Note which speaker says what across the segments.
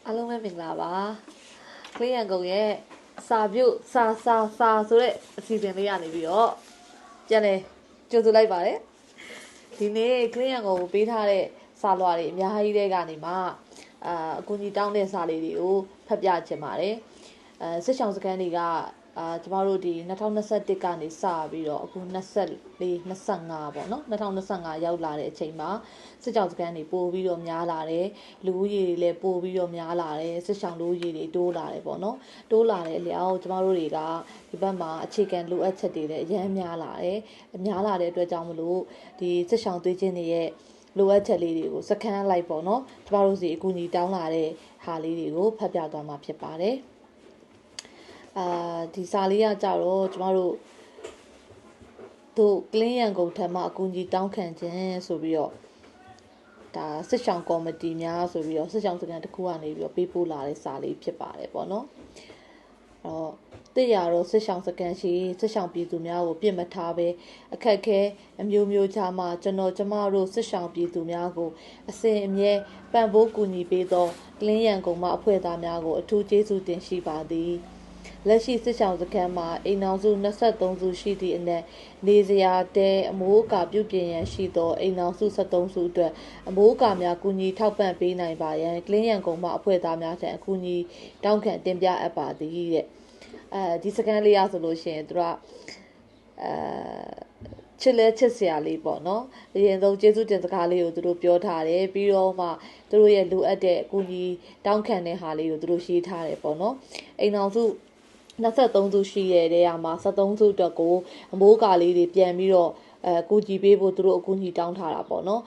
Speaker 1: အားလုံးပဲမင်္ဂလာပါကလေးရန်ကုန်ရဲ့စာပြုတ်စာဆိုတဲ့အစီအစဉ်လေးရနေပြီးတော့ပြန်လဲကြိုဆိုလိုက်ပါတယ်ဒီနေ့ကလေးရန်ကုန်ကိုပေးထားတဲ့စာလွှာတွေအများကြီးတဲ့ကနေမှအကူအညီတောင်းတဲ့စာလေးတွေကိုဖတ်ပြချင်ပါတယ်စစ်ဆောင်စခန်းတွေကကျမတို့ဒီ2021ကနေစပြီးတော့အခု24 25ပေါ့နော်2025ရောက်လာတဲ့အချိန်မှာစစ်ကြောင်စခန်းတွေပို့ပြီးတော့များလာတယ်လူဦးရေတွေလည်းပို့ပြီးတော့များလာတယ်စစ်ဆောင်လူဦးရေတွေတိုးလာတယ်ပေါ့နော်တိုးလာတဲ့အလျောက်ကျမတို့တွေကဒီဘက်မှာအခြေခံလိုအပ်ချက်တွေလည်းအများများလာတယ်များလာတဲ့အတွက်ကြောင့်မလို့ဒီစစ်ဆောင်သွေးချင်းတွေရဲ့လိုအပ်ချက်လေးတွေကိုစခန်းလိုက်ပေါ့နော်ကျမတို့စီအကူအညီတောင်းလာတဲ့ဟာလေးတွေကိုဖတ်ပြသွားမှာဖြစ်ပါတယ်ဒီစာလေးကကြတော့ကျမတို့ကလင်းရန်ကုန်ထံမှအကူအညီတောင်းခံခြင်းဆိုပြီးတော့ဒါစစ်ဆောင်ကော်မတီများဆိုပြီးတော့စစ်ဆောင်စခန်းတစ်ခုကနေပြီးတော့ပေးပို့လာတဲ့စာလေးဖြစ်ပါတယ်ပေါ့နော်တရားတော့စစ်ဆောင်စခန်းရှိစစ်ဆောင်ပြည်သူများကိုပြစ်မထားပဲအခက်ခဲအမျိုးမျိုးချာမှကျမတို့စစ်ဆောင်ပြည်သူများကိုအစဉ်အမြဲပံ့ပိုးကူညီပေးသောကလင်းရန်ကုန်မှအဖွဲ့သားများကိုအထူးကျေးဇူးတင်ရှိပါသည်လက်ရှိစစ်ဆောင်စခန်းမှာအိမ်အောင်စု23စုရှိသည့်အနက်နေစရာတဲအမိုးအကာပြုပြင်ရန်ရှိသောအိမ်အောင်စု73စုအတွက်အမိုးအကာများကူညီထောက်ပံ့ပေးနိုင်ပါရန်ကလင်းရန်ကုန်မှအဖွဲ့သားများထံအကူအညီတောင်းခံတင်ပြအပ်ပါသည်တဲ့ဒီစကန်လေးရဆိုလို့ရှိရင်သူကချစ်စရာလေးပေါ့နော်အရင်ဆုံးကျေးဇူးတင်စကားလေးကိုသူတို့ပြောထားတယ်ပြီးတော့မှသူတို့ရဲ့လိုအပ်တဲ့အကူအညီတောင်းခံတဲ့ဟာလေးကိုသူတို့ရေးထားတယ်ပေါ့နော်အိမ်အောင်စု23စုရှိရတဲ့နေရာမှာ73စုအတွက်ကိုအမိုးကာလေးတွေပြန်ပြီးတော့ကူညီပေးဖို့သူတို့အကူအညီတောင်းထားတာပေါ့နော်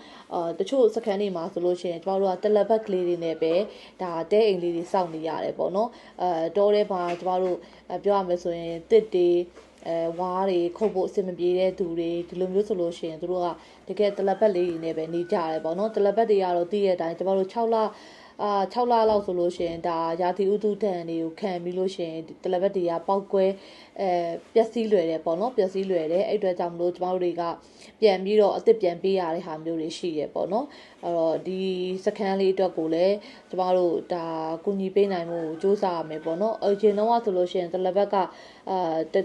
Speaker 1: တချို့စခန်းတွေမှာဆိုလို့ရှိရင်ကျမတို့ကတယ်လီဘက်ကလေးတွေနဲ့ပဲဒါတဲအိမ်လေးတွေစောင့်နေရတယ်ပေါ့နော်တောထဲမှာကျမတို့ပြောရမယ်ဆိုရင်တစ်တွေဝါးတွေခုတ်ဖို့အဆင်မပြေတဲ့သူတွေဒီလိုမျိုးဆိုလို့ရှိရင်သူတို့ကတကယ်တယ်လီဘက်လေးတွေနဲ့ပဲနေကြရတယ်ပေါ့နော်တယ်လီဘက်တွေကတော့သိတဲ့အတိုင်းကျမတို့6လ6လလောက်ဆိုလို့ရှိရင်ဒါရာသီဥတုတန်တွေကိုခံပြီးလို့ရှိရင်တယ်လီဘက်တွေကပောက်ကွဲပျက်စီးလွယ်တယ်ပေါ့နော်ပျက်စီးလွယ်တယ်အဲ့အတွက်ကြောင့်မလို့ကျမတို့တွေကပြန်ပြီးတော့အသစ်ပြန်ပေးရတဲ့ဟာမျိုးတွေရှိရပေါ့နော်အဲ့တော့ဒီစခန်းလေးအတွက်ကိုလည်းကျမတို့ဒါကူညီပေးနိုင်မှုစူးစမ်းရမယ်ပေါ့နော်အရင်တော့ဆိုလို့ရှိရင်တယ်လီဘက်က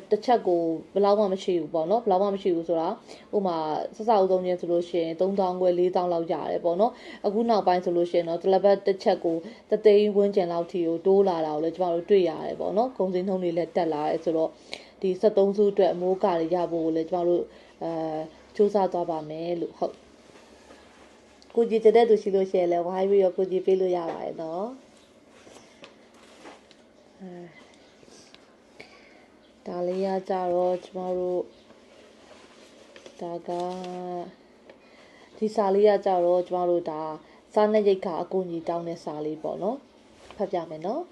Speaker 1: တစ်ချက်ကိုဘယ်လောက်မှမရှိဘူးပေါ့နော်ဘယ်လောက်မှမရှိဘူးဆိုတာဥပမာစစအုပ်သုံးခြင်းဆိုလို့ရှိရင်3000ခွဲ4000လောက်ရတယ်ပေါ့နော်အခုနောက်ပိုင်းဆိုလို့ရှိရင်တော့တယ်လီဘက်တစ်ချက်ကို3သိန်းဝန်းကျင်လောက်ထိကိုတိုးလာတာကိုလည်းကျမတို့တွေ့ရတယ်ပေါ့နော်ကုန်စည်နှုန်းတွေလည်းတက်လာတယ်ဆိုတော့ဒီ73စုအတွက်အမိုးကာတွေရဖို့ကိုလည်းကျမတို့စူးစမ်းသွားပါမယ်လို့ဟုတ်ကိုကြည်တဲ့သူရှိလို့ရှိရင်လည်းဝိုင်းပြီးတော့ကိုကြည်ပေးလို့ရပါတယ်နော်ဒါလေးရကြတော့ကျမတို့ဒါကဒီစာလေးရကြတော့ကျမတို့ဒါစားနပ်ရိက္ခာအကူအညီတောင်းတဲ့စာလေးပေါ့နော်ဖတ်ပြမယ်နော်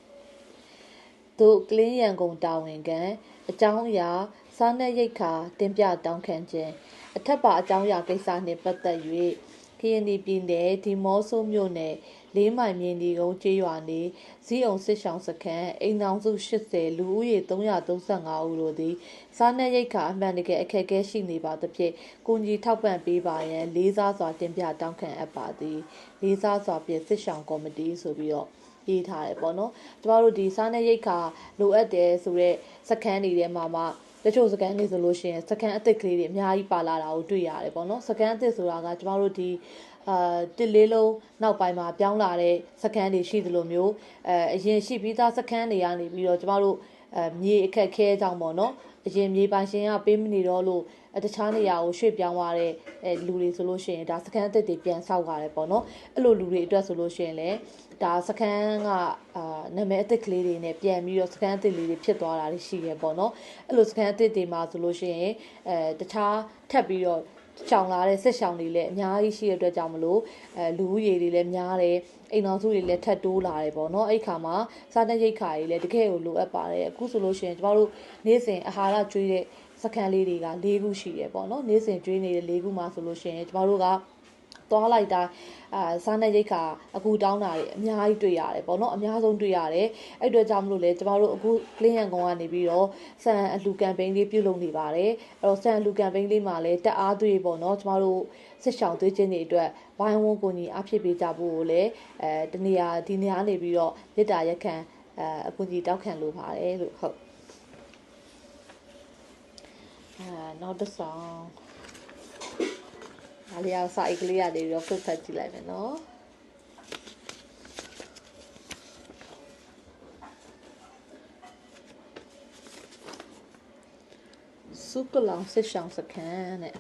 Speaker 1: တို့ကလင်းရန်ကုန်တာဝန်ခံအကြောင်းအရာစားနပ်ရိက္ခာတင်ပြတောင်းခံခြင်းအထက်ပါအကြောင်းအရာကိစ္စနှင့်ပတ်သက်၍ခရင်ဒီပြည်နယ်ဒီမော့ဆိုမြို့နယ်4မိုင်မြင်းဒီကုန်းကျေးရွာနေဇီးအောင်စစ်ဆောင်စခန်းအိမ်အောင်စု80လူဦးရေ335ဦးတို့သည်စားနပ်ရိက္ခာအမှန်တကယ်အခက်အခဲရှိနေပါသဖြင့်ကိုကြီးထောက်ပံ့ပေးပါရန်လေးစားစွာတင်ပြတောင်းခံအပ်ပါသည်လေးစားစွာဖြင့်စစ်ဆောင်ကော်မတီဆိုပြီးတော့ရေးထားတယ်ပေါ့နော်ကျမတို့ဒီစားနပ်ရိက္ခာလိုအပ်တယ်ဆိုတော့စခန်းတွေထဲမှာတချို့စကန်တွေဆိုလို့ရှိရင်စကန်အသစ်ကလေးတွေအများကြီးပါလာတာကိုတွေ့ရတယ်ပေါ့နော်စကန်အသစ်ဆိုတာကကျမတို့ဒီတစ်လေးလုံးနောက်ပိုင်းမှာပြောင်းလာတဲ့စကန်တွေရှိသလိုမျိုးအရင်ရှိပြီးသားစကန်တွေကနေပြီးတော့ကျမတို့မြေအခက်ခဲကြောင့်ပေါ့နော်အရင်မြေပိုင်ရှင်ကပေးမနေတော့လို့တခြားနေရာကိုရွှေ့ပြောင်းသွားတဲ့လူတွေဆိုလို့ရှိရင်ဒါစကန်အသစ်တွေပြန်ဆောက်ရတယ်ပေါ့နော်အဲ့လိုလူတွေအတွက်ဆိုလို့ရှိရင်လည်းဒါစခန်းကနာမည်အသစ်ကလေးတွေနဲ့ပြန်ပြီးတော့စခန်းအသစ်လေးတွေဖြစ်သွားတာရှိရပေါ့နော်အဲ့လိုစခန်းအသစ်တွေမှာဆိုလို့ရှိရင်တခြားထပ်ပြီးတော့ရှောင်လာတဲ့ဆက်ရှောင်တွေလည်းအများကြီးရှိတဲ့အတွက်ကြောင့်မလို့လူဦးရေတွေလည်းများတယ်အိမ်တော်စုတွေလည်းထပ်တိုးလာတယ်ပေါ့နော်အဲ့ခါမှာစားတဲ့ရိတ်ခါတွေလည်းတကယ်ကိုလိုအပ်ပါတယ်အခုဆိုလို့ရှိရင်ကျမတို့နေ့စဉ်အာဟာရကျွေးတဲ့စခန်းလေးတွေက၄ခုရှိတယ်ပေါ့နော်နေ့စဉ်ကျွေးနေတဲ့၄ခုမှာဆိုလို့ရှိရင်ကျမတို့က သွားလိုက်တိုင်းစားနပ်ရိက္ခာအခုတောင်းတာတွေအများကြီးတွေ့ရတယ်ပေါ့နော်အများဆုံးတွေ့ရတယ်အဲ့အတွက်ကြောင့်မလို့လေကျမတို့အခုကလင်းရန်ကုန်ကနေပြီးတော့ဆန်အလူကမ်ပိန်းလေးပြုလုပ်နေပါတယ်အဲ့တော့ဆန်အလူကမ်ပိန်းလေးမှာလည်းတက်အားသွေးပေါ့နော်ကျမတို့စစ်ဆောင်သွေးချင်းတွေအတွက်ဝိုင်းဝန်းကိုကြီးအဖြစ်ပေးကြဖို့ကိုလည်းဒီနေရာနေပြီးတော့မြစ်တာရက်ခံအကူကြီးတောက်ခံလိုပါတယ်လို့ဟုတ်နောက်တစ်ဆောင်ဒါလေးအောင်စာအိတ်ကလေးရတယ်ပြီးတော့ဖတ်ကြည့်လိုက်မယ်နော်စုကလောင်စစ်ဆောင်စခန်းနဲ့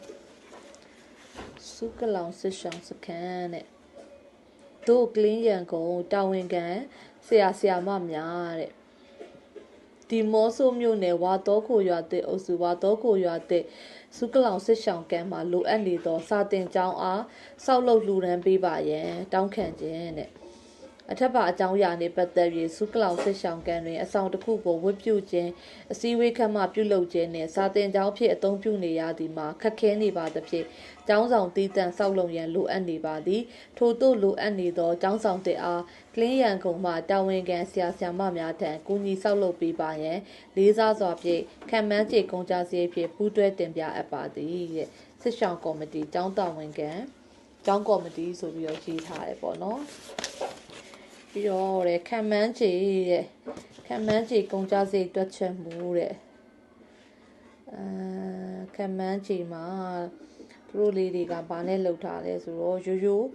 Speaker 1: စုကလောင်စစ်ဆောင်စခန်းနဲ့တို့ကလင်းရန်ကုန်တာဝန်ခံဆရာမများတဲ့ဒီမော့ဆိုမြို့နယ်ဝါတော့ခိုရွာတဲ့အုပ်စုဝါတော့ခိုရွာတဲ့စုကလောင်စစ်ဆောင်ကံမှာလိုအပ်နေသောစာတင်ကျောင်းအားစောက်လုပ်လှူဒန်းပေးပါရန်တောင်းခံခြင်းတဲ့အထက်ပါအကြောင်းအရာနှင့်ပတ်သက်၍စုကလောင်စစ်ဆောင်ကံတွင်အဆောင်တစ်ခုကိုဝတ်ပြုခြင်းအစည်းအဝေးခန့်မှပြုလုပ်ခြင်းနှင့်စာတင်ကျောင်းဖြင့်အသုံးပြုနေရသည်မှာခက်ခဲနေပါသဖြင့်ကျောင်းဆောင်တည်တံ့ဆောက်လုပ်ရန်လိုအပ်နေပါသည်ထို့သို့လိုအပ်နေသောကျောင်းဆောင်တဲ့အားကလင်းရန်ကုန်မှတာဝန်ခံဆရာမများထံကူညီဆောက်လုပ်ပေးပါရန်လေးစားစွာဖြင့်ခံမှန်းခြေကုန်ကြစရိတ်ဖြင့်ပူးတွဲတင်ပြအပ်ပါသည်တဲ့စစ်ဆောင်ကော်မတီကျောင်းတာဝန်ခံကျောင်းကော်မတီဆိုပြီးတော့ရေးထားတယ်ပေါ့နော်ပြီးတော့တဲ့ခံမှန်းခြေကုန်ကြစရိတ်တွက်ချက်မှုတဲ့ခံမှန်းခြေမှာသူတို့လေးတွေကဘာနဲ့လှုပ်ထားလဲဆိုတော့ရိုးရိုး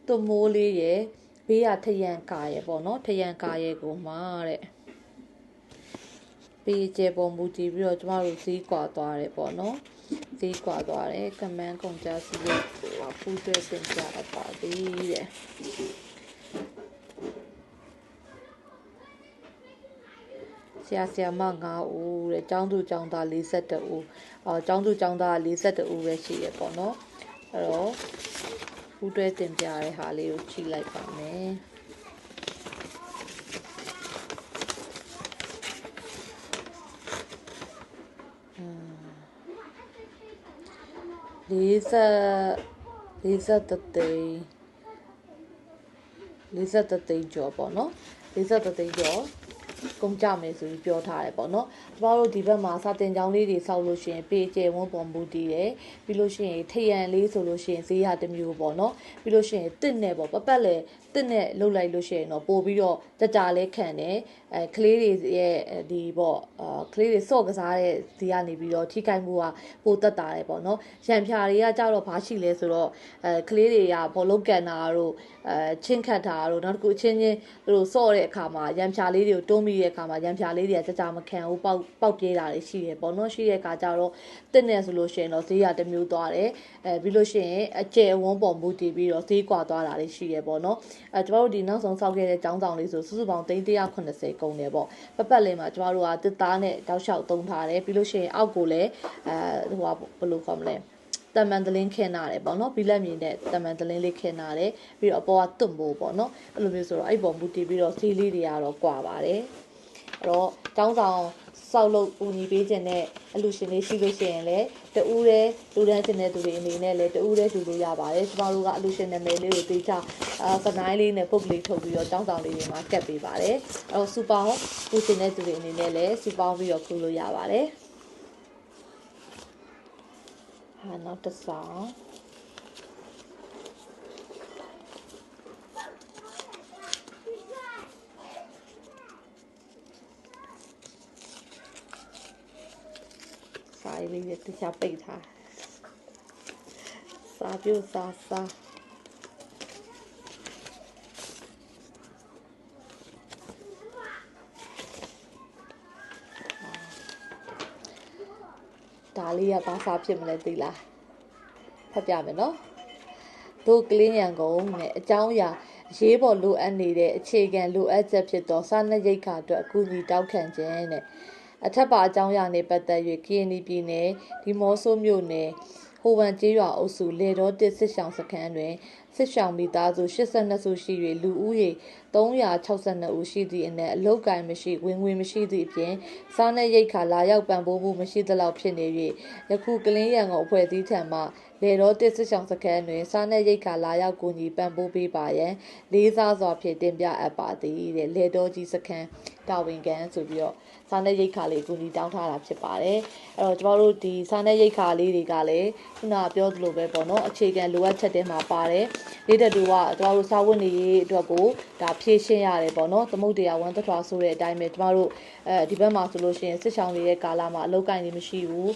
Speaker 1: သွမိုးလေးရဲ့ဘေးရထရန်ကာရဲ့ပေါ့နော်ထရန်ကာရဲ့ကိုမှာတဲ့ပေးကျပုံမူတည်ပြီးတော့ကျမတို့ဈေးကွာသွားတယ်ပေါ့နော်ဈေးကွာသွားတယ်ကမန်းကုန်ကြစရိတ်ကိုပူးတွဲတင်ပြအပ်ပါသည်တဲ့ဆရာမ9ဦးတဲ့ကျောင်းသူကျောင်းသား42ဦးကျောင်းသူကျောင်းသား42ဦးပဲရှိရပေါ့နော်အဲ့တော့ပူးတွဲတင်ပြတဲ့ဟာလေးကိုကြည့်လိုက်ပါမယ်40သိန်းကျော်ပေါ့နော်40သိန်းကျော်ကုန်ကြမယ်ဆိုပြီးပြောထားတယ်ပေါ့နော်ကျမတို့ဒီဘက်မှာစာတင်ကျောင်းလေးတွေဆောက်လို့ရှိရင်ပေးကျဲဝန်းပေါ်မူတည်တယ်ပြီးလို့ရှိရင်ထရန်လေးဆိုလို့ရှိရင်ဈေးရတစ်မျိုးပေါ့နော်ပြီးလို့ရှိရင်တစ်နဲ့ပေါ့ပတ်လေတစ်နဲ့လှုပ်လိုက်လို့ရှိရင်တော့ပို့ပြီးတော့ကြလဲခံတယ်ကလေးတွေရဲ့ဒီပေါ့ကလေးတွေစော့ကစားတဲ့ဒီကနေပြီးတော့ထိခိုက်မှုကပိုတက်တာတယ်ပေါ့နော်ရံဖြာတွေကကြတော့ဘာရှိလဲဆိုတော့ကလေးတွေကဘောလုံးကန်တာတို့ချင်းခတ်တာတို့နောက်တစ်ခုအချင်းချင်းတို့စော့တဲ့အခါမှာရံဖြာလေးတွေကိုတွန်းပြီးတဲ့အခါမှာရံဖြာလေးတွေကကြမခံဘူးပေါက်ပြေးတာတွေရှိတယ်ပေါ့နော်ရှိတဲ့အခါကျတော့တစ်နဲ့ဆိုလို့ရှိရင်တော့ဈေးရတစ်မျိုးသွားတယ်ပြီးလို့ရှိရင်အကျယ်ဝန်းပေါ်မူတည်ပြီးတော့ဈေးကွာသွားတာတွေရှိတယ်ပေါ့နော်ကျမတို့ဒီနောက်ဆုံးဆောက်ခဲ့တဲ့ကျောင်းဆောင်လေးဆိုစုစုပေါင်း380ကုန်တယ်ပေါ့ပတ်လေးမှာကျမတို့ကတစ်သားနဲ့တောက်လျှောက်သုံးထားတယ်ပြီးလို့ရှိရင်အောက်ကိုလည်းဘယ်လိုခေါ်မလဲတမန်တလင်းခင်းထားတယ်ပေါ့နော်ဘီလက်မြေနဲ့တမန်တလင်းလေးခင်းထားတယ်ပြီးတော့အပေါ်ကတွန့်မိုးပေါ့နော်အဲ့လိုမျိုးဆိုတော့အဲ့ပေါ်မူတည်ပြီးတော့စီးလေးတွေကတော့ကွာပါတယ်အဲ့တော့ကျောင်းဆောင်ဆောက်လုပ်ပူညီပေးခြင်းနဲ့အလူရှင်လေးရှိလို့ရှိရင်လည်းတူးတဲ့လူတန်းကျင်တဲ့သူတွေအနေနဲ့လည်းတူးတဲ့လူလို့ရပါတယ်ကျမတို့ကအလူရှင်နာမည်လေးကိုသိချကနိုင်လေးနဲ့ပုတ်ကလေးထုတ်ပြီးတော့ကျောင်းဆောင်လေးတွေမှာကတ်ပေးပါတယ်အဲ့တော့စူပေါင်းပူကျင်တဲ့သူတွေအနေနဲ့လည်းစူပေါင်းပြီးတော့ခူးလို့ရပါတယ်နောက်တစ်ဆောင်စာရေးလေးတခြားပိတ်ထားစာပြစာဒါလေးကဘာစာဖြစ်မလဲသိလားဖတ်ပြမယ်နော်တို့ကလင်းရန်ကုန်နဲ့အကြောင်းအရာရေးပေါ်လိုအပ်နေတဲ့အခြေခံလိုအပ်ချက်ဖြစ်သောစားနပ်ရိက္ခာအတွက်အကူအညီတောင်းခံခြင်းနဲ့အထက်ပါအကြောင်းအရာနဲ့ပတ်သက်၍ကရင်ပြည်နယ်ဒီမော့ဆိုမြို့နယ်ဟိုဝန်ကျေးရွာအုပ်စုလေတော်တစ်စစ်ဆောင်စခန်းတွင် စစ်ရှောင်မိသားစု82စုရှိ၍လူဦးရေ362ဦးရှိသည့်အနက်အလုတ်ကိုင်းမရှိဝင်ငွေမရှိသည့်အပြင်စားနပ်ရိက္ခာလာရောက်ပံ့ပိုးမှုမရှိသလောက်ဖြစ်နေ၍ယခုကလင်းရန်ကုန်အဖွဲ့အစည်းထံမှလေတော်တစ်စစ်ဆောင်စခန်းတွင်စားနပ်ရိက္ခာလာရောက်ကူညီပံ့ပိုးပေးပါရန်လေးစားစွာဖြင့်တင်ပြအပ်ပါသည်တဲ့လေတော်ကြီးစခန်းတာဝန်ခံဆိုပြီးတော့စားနပ်ရိက္ခာလေးကူညီတောင်းထားတာဖြစ်ပါတယ်အဲ့တော့ကျမတို့ဒီစားနပ်ရိက္ခာလေးတွေကလည်းခုနပြောသလိုပဲပေါ့နော်အခြေခံလိုအပ်ချက်တွေမှာပါတယ်လေးတက်တူကကျမတို့စာဝတ်နေရေးအတွက်ကိုဒါဖြည့်ရှင်းရတယ်ပေါ့နော်သမုတ်တရားဝန်သက်ထွားဆိုတဲ့အတိုင်းပဲကျမတို့ဒီဘက်မှာဆိုလို့ရှိရင်စစ်ဆောင်တွေရဲ့ကာလမှာအလုပ်ကိုင်းတွေမရှိဘူး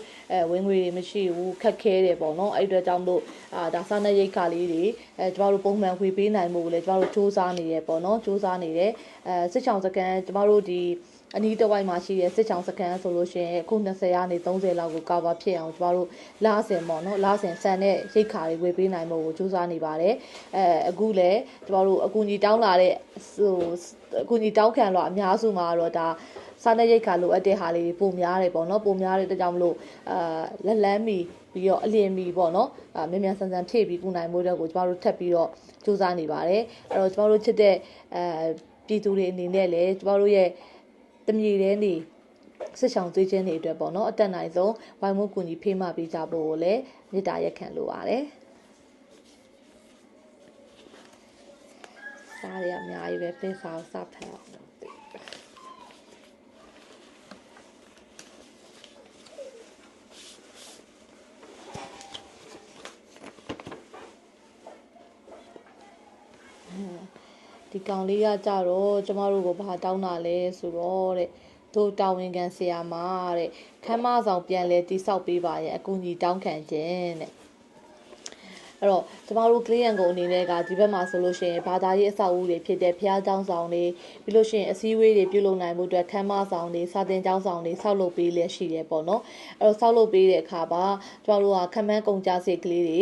Speaker 1: ဝင်ငွေတွေမရှိဘူးခက်ခဲတယ်ပေါ့နော်အဲ့အတွက်ကြောင့်တို့ဒါစားနပ်ရိက္ခာလေးတွေကျမတို့ပုံမှန်ဝေပေးနိုင်မှုကိုလည်းကျမတို့စူးစမ်းနေရပေါ့နော်စူးစမ်းနေတယ်စစ်ဆောင်စကန်ကျမတို့ဒီအနီးတစ်ဝိုက်မှာရှိတဲ့စစ်ချောင်းစခန်းဆိုလို့ရှိရင်အခု20ကနေ30လောက်ကိုကာဗာဖြစ်အောင်ကျမတို့လာဆင်ပေါ့နော်လာဆင်ဆန်တဲ့ရိတ်ခါတွေဝေပေးနိုင်မှုကိုစူးစမ်းနေပါတယ်အခုလည်းကျမတို့အကူအညီတောင်းလာတဲ့အကူအညီတောင်းခံလို့အများစုမှာတော့ဒါစားနပ်ရိက္ခာလိုအပ်တဲ့ဟာလေးပုံများတယ်ပေါ့နော်ပုံများတဲ့အတွက်ကြောင့်မလို့လက်လန်းမီပြီးတော့အလင်းမီပေါ့နော်မြန်မြန်ဆန်ဆန်ဖြည့်ပြီးကုနိုင်မှုတွေကိုကျမတို့ထပ်ပြီးတော့စူးစမ်းနေပါတယ်အဲ့တော့ကျမတို့ချစ်တဲ့ပြည်သူတွေအနေနဲ့လည်းကျမတို့ရဲ့တမြေတဲနေစစ်ဆောင်သွေးချင်းတွေအတွက်ပေါ့နော်အတက်နိုင်ဆုံးဝိုင်းဝန်းကူညီဖေးမပေးကြဖို့ကိုလည်းမေတ္တာရက်ခံလိုပါတယ်စားရအများကြီးပဲပြင်စားစဖက်အောင်ဒီကောင်လေးကကြတော့ကျမတို့ကိုဘာတောင်းတာလဲဆိုတော့တဲ့တို့တာဝန်ခံဆရာမတဲ့ခမ်းမဆောင်ပြန်လဲတိဆောက်ပေးပါရဲ့အကူအညီတောင်းခံခြင်းတဲ့အဲ့တော့ကျမတို့ client ကိုအနေနဲ့ကဒီဘက်မှာဆိုလို့ရှိရင်ဘာသာရေးအဆောက်အဦတွေဖြစ်တဲ့ဖျားကျောင်းဆောင်တွေပြီးလို့ရှိရင်အစည်းအဝေးတွေပြုလုပ်နိုင်မှုအတွက်ခမ်းမဆောင်တွေစာသင်ကျောင်းဆောင်တွေဆောက်လုပ်ပေးလျက်ရှိတယ်ပေါ့နော်အဲ့တော့ဆောက်လုပ်ပေးတဲ့အခါမှာကျမတို့ကခမန်းကုန်ကြစိတ်ကလေးတွေ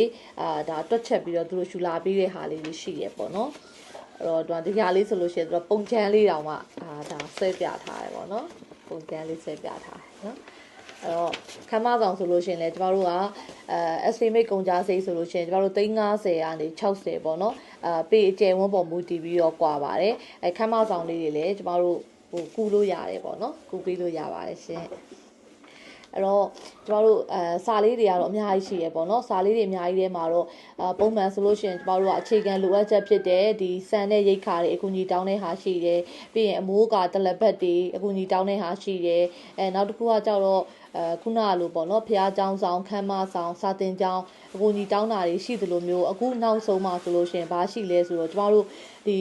Speaker 1: ဒါတွက်ချက်ပြီးတော့သူတို့ရှူလာပေးတဲ့ဟာလေးတွေရှိရပေါ့နော်အဲ့တော့ဒီဟာလေးဆိုလို့ရှိရင်သူတို့ပုံချမ်းလေးတောင်မှဒါဆွဲပြထားတယ်ပေါ့နော်ပုံချမ်းလေးဆွဲပြထားတယ်နော်အဲ့တော့ခမ်းမဆောင်ဆိုလို့ရှိရင်လည်းကျမတို့ကestimate ကုန်ကြစိတ်ဆိုလို့ရှိရင်ကျမတို့350ကနေ60ပေါ့နော်ပေအကျယ်ဝန်းပေါ်မူတည်ပြီးတော့ကွာပါတယ်ခမ်းမဆောင်လေးတွေလည်းကျမတို့ကူလို့ရတယ်ပေါ့နော်ကူပေးလို့ရပါတယ်ရှင်အဲ့တော့ကျမတို့စာလေးတွေကတော့အများကြီးရှိရပေါ့နော်စာလေးတွေအများကြီးထဲမှာတော့ပုံမှန်ဆိုလို့ရှိရင်ကျမတို့ကအခြေခံလိုအပ်ချက်ဖြစ်တဲ့ဒီစံတဲ့ရိတ်ခါတွေအကူအညီတောင်းတဲ့ဟာရှိတယ်ပြီးရင်အမိုးကတလက်ဘက်တွေအကူအညီတောင်းတဲ့ဟာရှိတယ်နောက်တစ်ခုကကြတော့ခုနကလိုပေါ့နော်ဖျားเจ้าဆောင်ခမ်းမဆောင်စာတင်เจ้าအကူအညီတောင်းတာတွေရှိသလိုမျိုးအခုနောက်ဆုံးမှဆိုလို့ရှိရင်ဘာရှိလဲဆိုတော့ကျမတို့ဒီ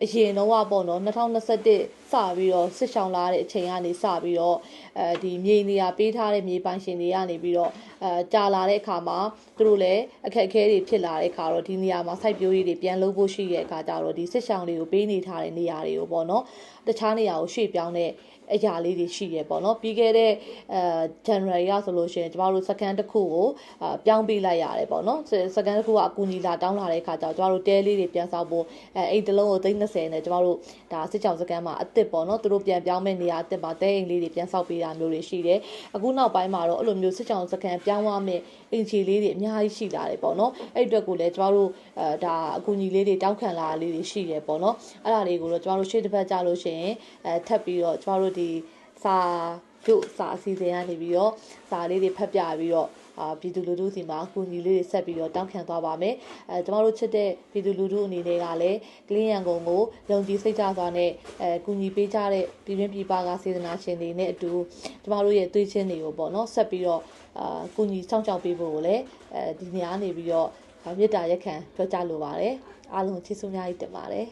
Speaker 1: အရင်တော့ပေါ့နော်2021စပြီးတော့စစ်ဆောင်လာတဲ့အချိန်ကနေစပြီးတော့ဒီမြေနေရာပေးထားတဲ့မြေပိုင်ရှင်တွေကနေပြီးတော့ကြာလာတဲ့အခါမှာသူတို့လည်းအခက်အခဲတွေဖြစ်လာတဲ့အခါတော့ဒီနေရာမှာစိုက်ပျိုးရေးတွေပြန်လုပ်ဖို့ရှိတဲ့အခါကျတော့ဒီစစ်ဆောင်တွေကိုပေးနေထားတဲ့နေရာတွေကိုပေါ့နော်တခြားနေရာကိုရွှေ့ပြောင်းတဲ့အရာလေးတွေရှိရပေါ့နော်ပြီးခဲ့တဲ့January ရဆိုလို့ရှိရင်ကျမတို့စကန်တစ်ခုကိုပြောင်းပေးလိုက်ရတယ်ပေါ့နော်စကန်တစ်ခုကအကူအညီလာတောင်းလာတဲ့အခါကျတော့ကျမတို့တဲလေးတွေပြန်ဆောက်ဖို့အိမ်တစ်လုံးကို30နဲ့ကျမတို့ဒါစစ်ချောင်းစကန်မှာအစ်စ်ပေါ့နော်သူတို့ပြန်ပြောင်းမဲ့နေရာအစ်စ်မှာတဲအိမ်လေးတွေပြန်ဆောက်ပေးတာမျိုးတွေရှိတယ်အခုနောက်ပိုင်းမှာတော့အဲ့လိုမျိုးစစ်ချောင်းစကန်ပြောင်းသွားမဲ့အင်ဂျီလေးတွေအများကြီးရှိလာတယ်ပေါ့နော်အဲ့အတွက်ကိုလည်းကျမတို့ဒါအကူအညီလေးတွေတောင်းခံလာလေးတွေရှိတယ်ပေါ့နော်အဲ့ဒါလေးကိုတော့ကျမတို့ရှေ့တစ်ဖက်ကြလို့ရှိရင်ထပ်ပြီးတော့ကျမတို့ဒီစာတို့စာအစီအစဉ်ကနေပြီးတော့စာလေးတွေဖတ်ပြပြီးတော့ပြည်သူလူထုစီမှာအကူအညီလေးတွေဆက်ပြီးတော့တောင်းခံသွားပါမယ်ကျမတို့ချစ်တဲ့ပြည်သူလူထုအနေနဲ့ကလည်းကလင်းရန်ကုန်ကိုယုံကြည်စိတ်ချစွာနဲ့ကူညီပေးကြတဲ့ပြည်တွင်းပြည်ပကစေတနာရှင်တွေနဲ့အတူကျမတို့ရဲ့သွေးချင်းတွေကိုပေါ့နော်ဆက်ပြီးတော့ကူညီစောင့်ရှောက်ပေးဖို့ကိုလည်းဒီနေရာနေပြီးတော့မေတ္တာရက်ခံပြောကြားလိုပါတယ်အားလုံးချစ်စွာများကြီးတင်ပါတယ်